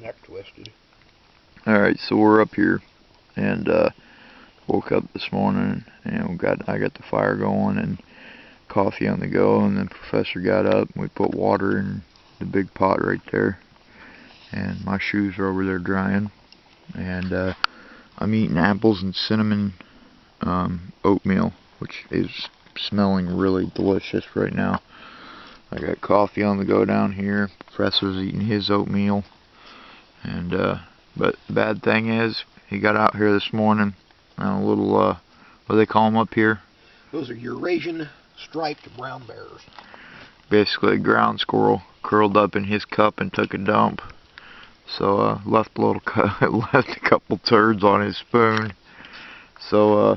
neck twisted. Alright, so we're up here and woke up this morning and I got the fire going and coffee on the go, and then Professor got up and we put water in the big pot right there, and my shoes are over there drying, and I'm eating apples and cinnamon oatmeal, which is smelling really delicious right now. I got coffee on the go down here. Professor's eating his oatmeal, and but the bad thing is he got out here this morning on a little what do they call them up here? Those are Eurasian striped brown bears. Basically a ground squirrel curled up in his cup and took a dump. So left a couple turds on his spoon. So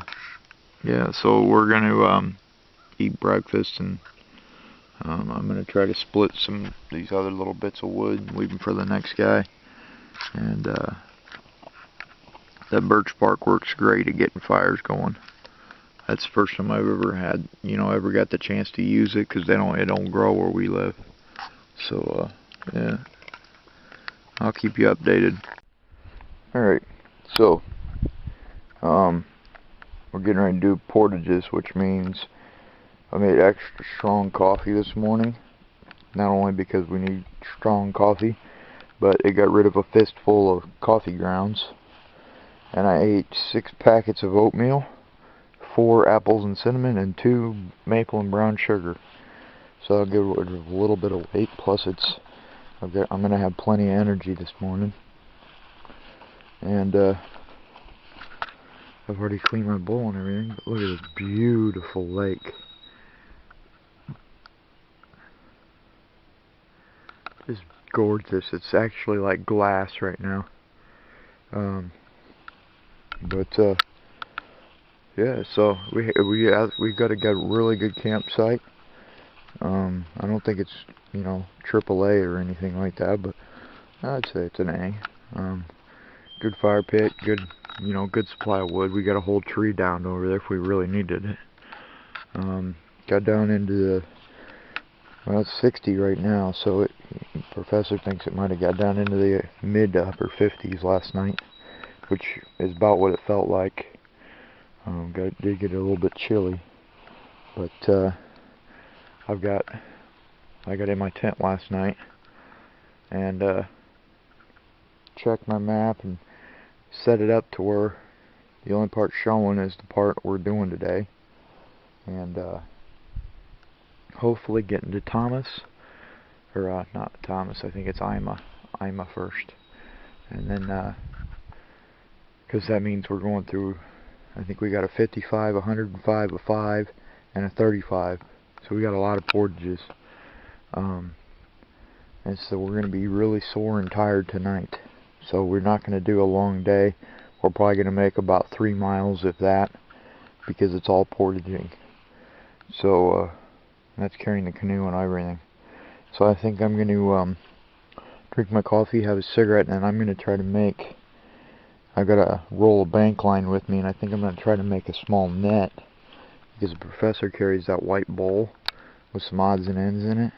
yeah, so we're gonna eat breakfast, and I'm gonna try to split some of these other little bits of wood and leave them for the next guy. And that birch bark works great at getting fires going. That's the first time I've ever had, ever got the chance to use it, because it don't grow where we live. So yeah, I'll keep you updated. Alright, so we're getting ready to do portages, which means I made extra strong coffee this morning. Not only because we need strong coffee, but it got rid of a fistful of coffee grounds. And I ate 6 packets of oatmeal, 4 apples and cinnamon, and 2 maple and brown sugar. So I'll get rid of a little bit of weight, plus I'm going to have plenty of energy this morning. And I've already cleaned my bowl and everything, but look at this beautiful lake. It's gorgeous. It's actually like glass right now. Yeah, so we got a really good campsite. I don't think it's AAA or anything like that, but I'd say it's an A. Good fire pit, good supply of wood. We got a whole tree down over there if we really needed it. Got down into the, well, it's 60 right now, so Professor thinks it might have got down into the mid to upper 50s last night, which is about what it felt like. Did get a little bit chilly, but I got in my tent last night and checked my map and set it up to where the only part showing is the part we're doing today, and hopefully getting to Thomas, or not Thomas, I think it's Ima first, and then because that means we're going through, I think we got a 55, 105, a 5, and a 35. So we got a lot of portages. And so we're going to be really sore and tired tonight. So we're not going to do a long day. We're probably going to make about 3 miles, if that, because it's all portaging. So that's carrying the canoe and everything. So I think I'm going to drink my coffee, have a cigarette, and I'm going to try to make, I've got a roll of bank line with me, and I think I'm going to try to make a small net, because the Professor carries that white bowl with some odds and ends in it,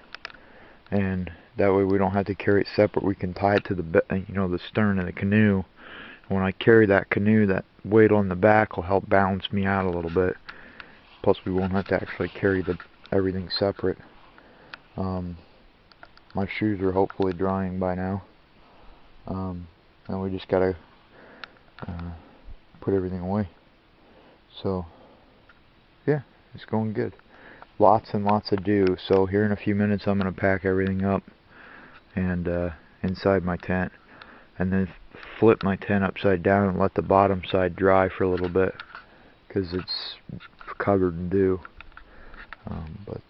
and that way we don't have to carry it separate. We can tie it to the stern of the canoe. And when I carry that canoe, that weight on the back will help balance me out a little bit. Plus we won't have to actually carry everything separate. My shoes are hopefully drying by now, and we just gotta put everything away. So yeah, it's going good. Lots and lots to do. So here in a few minutes I'm going to pack everything up and inside my tent, and then flip my tent upside down and let the bottom side dry for a little bit, because it's covered in dew. But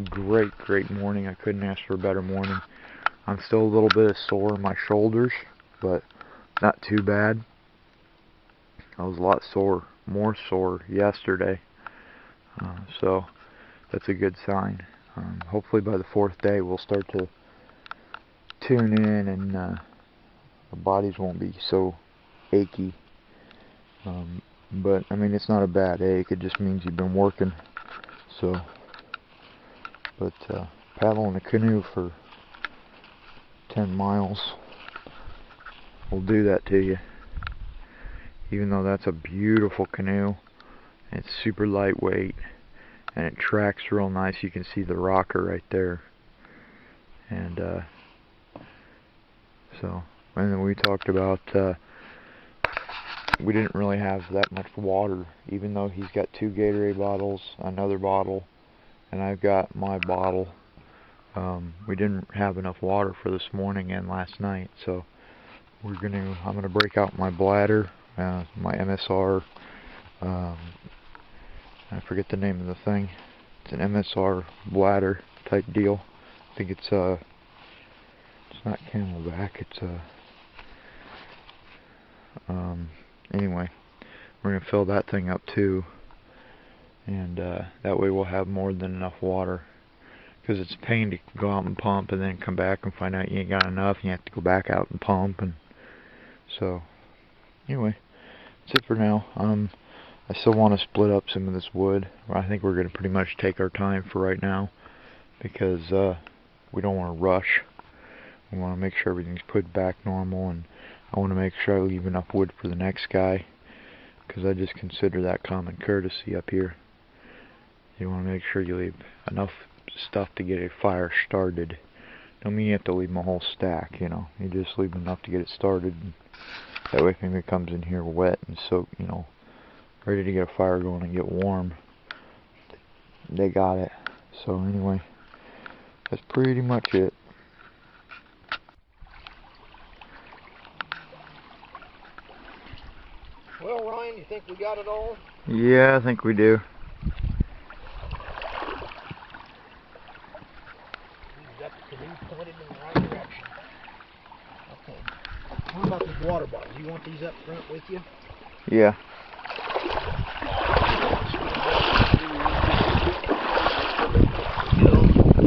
great morning. I couldn't ask for a better morning. I'm still a little bit sore in my shoulders, but not too bad. I was a lot more sore yesterday, so that's a good sign. Hopefully by the 4th day we'll start to tune in, and our bodies won't be so achy. But I mean, it's not a bad ache, it just means you've been working. So, but paddling a canoe for 10 miles will do that to you. Even though that's a beautiful canoe, it's super lightweight and it tracks real nice. You can see the rocker right there. And and then we talked about we didn't really have that much water, even though he's got 2 Gatorade bottles, another bottle, and I've got my bottle. We didn't have enough water for this morning and last night, so I'm gonna break out my bladder, my MSR. I forget the name of the thing. It's an MSR bladder type deal. I think it's not Camelback. It's anyway, we're gonna fill that thing up too, and that way we'll have more than enough water. Because it's a pain to go out and pump and then come back and find out you ain't got enough. You have to go back out and pump, and so anyway, that's it for now. I still want to split up some of this wood. I think we're gonna pretty much take our time for right now because we don't want to rush. We want to make sure everything's put back normal, and I want to make sure I leave enough wood for the next guy, because I just consider that common courtesy up here. You want to make sure you leave enough stuff to get a fire started. Don't mean you have to leave them a whole stack, you know. You just leave enough to get it started. And that way if anybody comes in here wet and so, you know, ready to get a fire going and get warm, they got it. So anyway, that's pretty much it. Well, Ryan, you think we got it all? Yeah, I think we do. We've got the canoe pointed in the right direction. Okay. How about this water bottle? Do you want these up front with you? Yeah.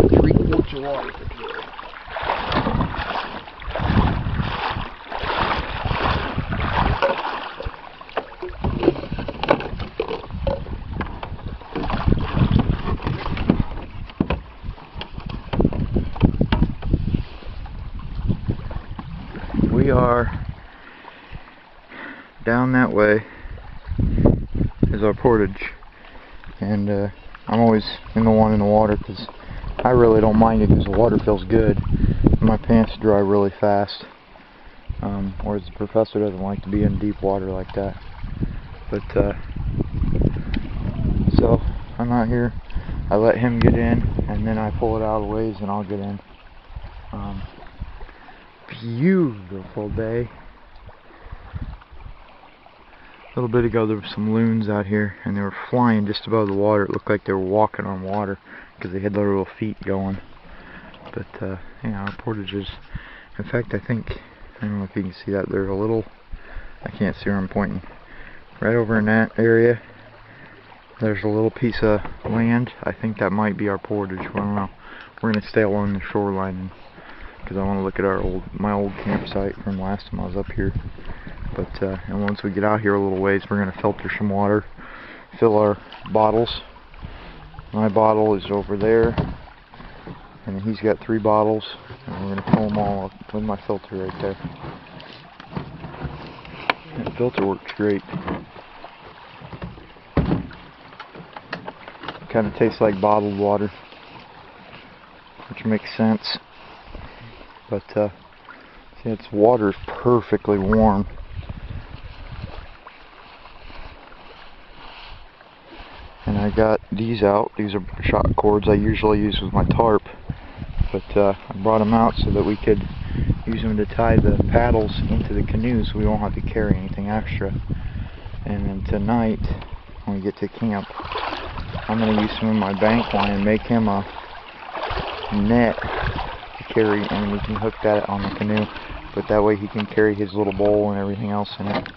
3 quarts of water for today. We are down that way is our portage, and I'm always in the one in the water because I really don't mind it because the water feels good. My pants dry really fast, whereas the professor doesn't like to be in deep water like that. But so I'm out here, I let him get in and then I pull it out of ways and I'll get in. Beautiful day. A little bit ago there were some loons out here and they were flying just above the water. It looked like they were walking on water because they had their little feet going. But yeah, our portages, in fact I don't know if you can see that, there's a little, I can't see where I'm pointing, right over in that area there's a little piece of land. I think that might be our portage. I don't know. We're going to stay along the shoreline because I want to look at my old campsite from last time I was up here. But and once we get out here a little ways, we're going to filter some water, fill our bottles. My bottle is over there, and he's got 3 bottles, and we're going to fill them all up with my filter right there. And the filter works great. Kind of tastes like bottled water, which makes sense. But see, its water's perfectly warm. And I got these out. These are shock cords I usually use with my tarp, but I brought them out so that we could use them to tie the paddles into the canoe so we won't have to carry anything extra. And then tonight, when we get to camp, I'm going to use some of my bank line and make him a net to carry, and we can hook that on the canoe. But that way he can carry his little bowl and everything else in it.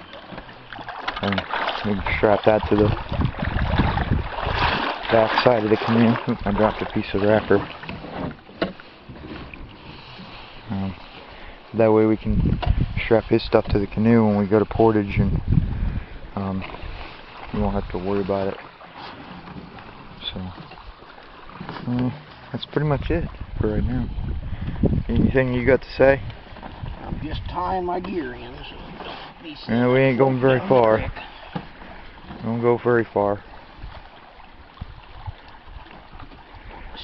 And we can strap that to the back side of the canoe. Oops, I dropped a piece of wrapper. That way we can strap his stuff to the canoe when we go to portage, and we won't have to worry about it. So that's pretty much it for right now. Anything you got to say? just tying my gear in, so don't be Yeah, we ain't going very far. Don't go very far.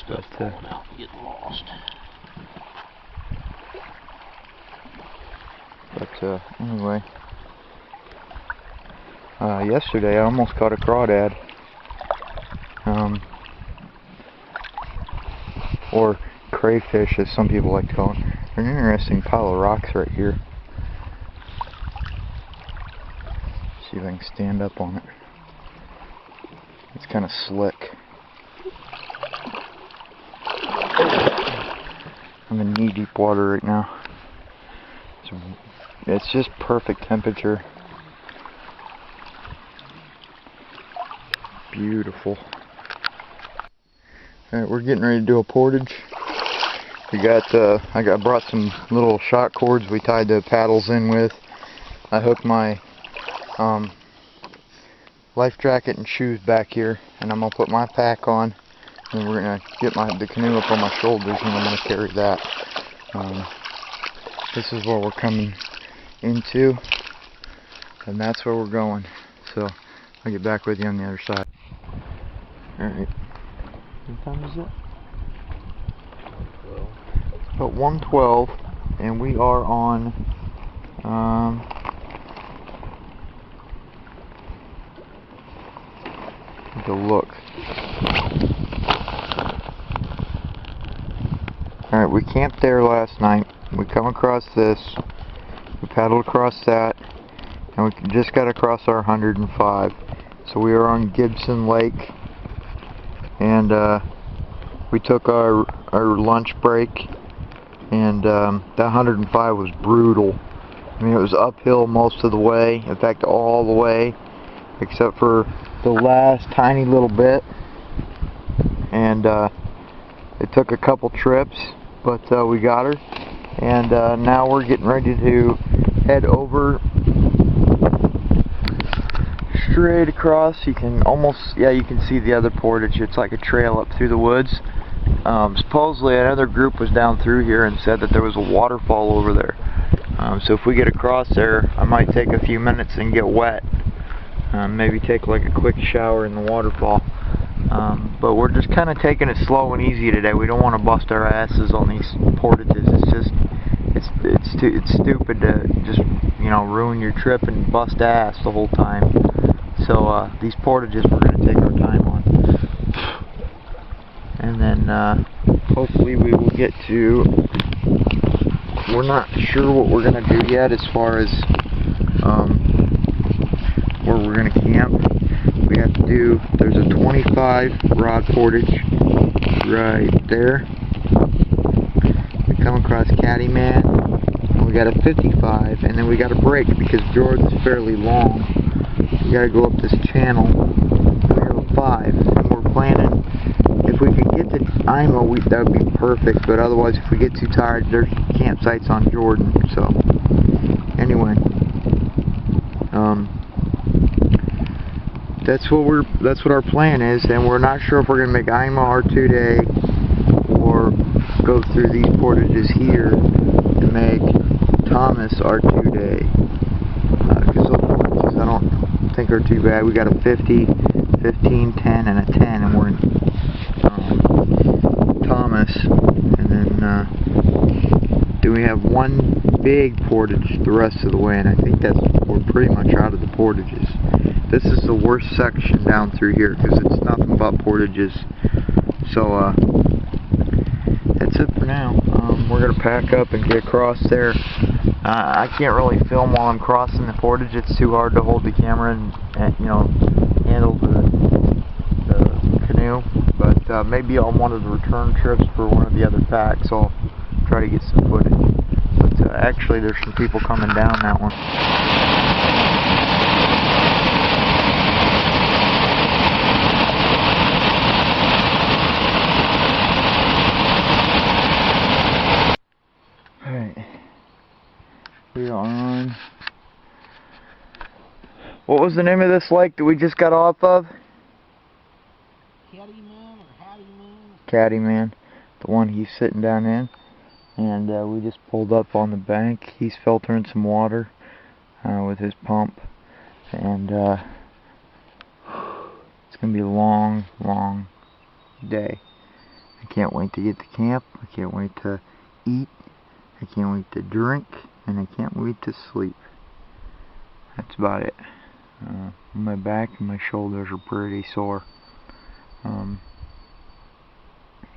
Stuff falling out and getting lost. But anyway, yesterday I almost caught a crawdad, or crayfish as some people like to call it. An interesting pile of rocks right here. See if I can stand up on it. It's kind of slick. I'm in knee-deep water right now. It's just perfect temperature. Beautiful. Alright, we're getting ready to do a portage. We got, I brought some little shot cords we tied the paddles in with. I hooked my life jacket and shoes back here, and I'm gonna put my pack on, and we're gonna get the canoe up on my shoulders, and I'm gonna carry that. This is where we're coming into, and that's where we're going. So I'll get back with you on the other side. Alright. What time is it? About 1:12, and we are on to look. Alright, we camped there last night. We come across this, we paddled across that, and we just got across our 105. So we are on Gibson Lake, and we took our lunch break, and that 105 was brutal. I mean, it was uphill most of the way, in fact all the way, except for the last tiny little bit, and it took a couple trips, but we got her, and now we're getting ready to head over straight across. You can almost, yeah, you can see the other portage. It's like a trail up through the woods. Supposedly another group was down through here and said that there was a waterfall over there. So if we get across there, I might take a few minutes and get wet. Maybe take like a quick shower in the waterfall. But we're just kind of taking it slow and easy today. We don't want to bust our asses on these portages. It's just, it's stupid to just, you know, ruin your trip and bust ass the whole time. So these portages we're going to take our time on. And then hopefully we will get to, we're not sure what we're going to do yet as far as where we're going to camp. We have to do, there's a 25 rod portage right there. We come across Caddyman, and we got a 55, and then we got a break because Jordan's fairly long. We got to go up this channel. We have a 5, and we're planning, if we could get to IMO, that would be perfect, but otherwise if we get too tired, there's campsites on Jordan. So anyway, that's what our plan is, and we're not sure if we're gonna make IMO our 2-day or go through these portages here to make Thomas our 2-day. Because those portages I don't think are too bad. We got a 50, 15, 10, and a 10, and we're in Thomas, and then we have one big portage the rest of the way, and I think we're pretty much out of the portages. This is the worst section down through here because it's nothing but portages. So that's it for now. We're gonna pack up and get across there. I can't really film while I'm crossing the portage. It's too hard to hold the camera and you know, handle the canoe. But maybe on one of the return trips for one of the other packs, I'll try to get some footage. But actually, there's some people coming down that one. We are on. What was the name of this lake that we just got off of? Caddyman or Hattyman? Caddyman, the one he's sitting down in. and we just pulled up on the bank. He's filtering some water with his pump, and it's gonna be a long, long day. I can't wait to get to camp. I can't wait to eat. I can't wait to drink, and I can't wait to sleep. That's about it. My back and my shoulders are pretty sore.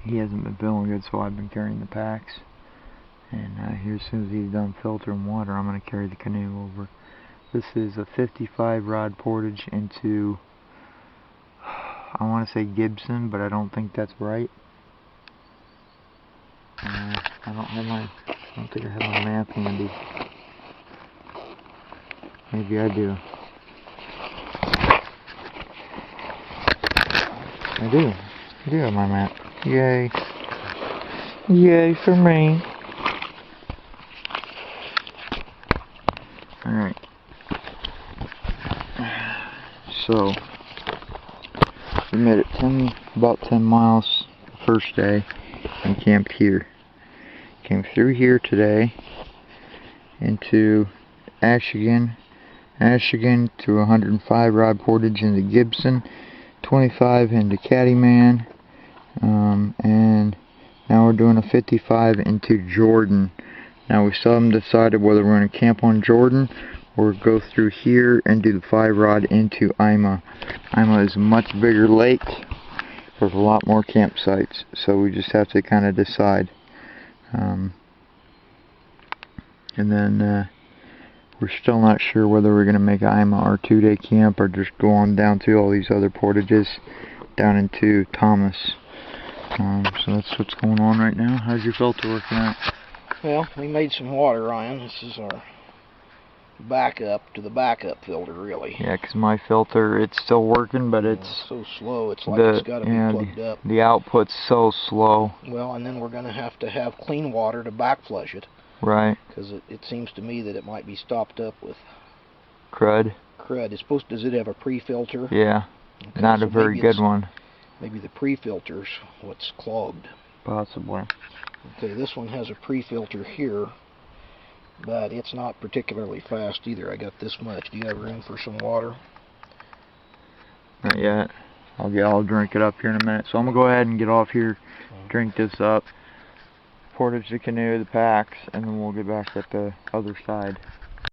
He hasn't been feeling good, so I've been carrying the packs. And here, as soon as he's done filtering water, I'm going to carry the canoe over. This is a 55 rod portage into, I want to say Gibson, but I don't think that's right. I don't think I have my map handy. Maybe I do. I do have my map. Yay. Yay for me. Alright. So, we made it about 10 miles the first day and camped here. Came through here today into Ashigan to 105 rod portage into Gibson, 25 into Cattleman, and now we're doing a 55 into Jordan. Now we still haven't decided whether we're going to camp on Jordan or go through here and do the 5 rod into Ima. Ima is a much bigger lake. There's a lot more campsites, so we just have to kind of decide. And then we're still not sure whether we're going to make Ima our 2-day camp or just go on down to all these other portages down into Thomas. So that's what's going on right now. How's your filter working out? Well, we made some water, Ryan. This is our backup to the backup filter, really. Yeah, because my filter, it's still working, but it's so slow. It's like it's got to be plugged up. The output's so slow. Well, and then we're going to have clean water to back flush it. Right. Because it seems to me that it might be stopped up with crud. It's supposed to. Does it have a pre-filter? Yeah. Okay, not a very good one. Maybe the pre-filter's what's clogged. Possibly. Okay, this one has a pre-filter here, but it's not particularly fast either. I got this much. Do you have room for some water? Not yet. I'll drink it up here in a minute. So I'm gonna go ahead and get off here, drink this up, portage the canoe, the packs, and then we'll get back at the other side.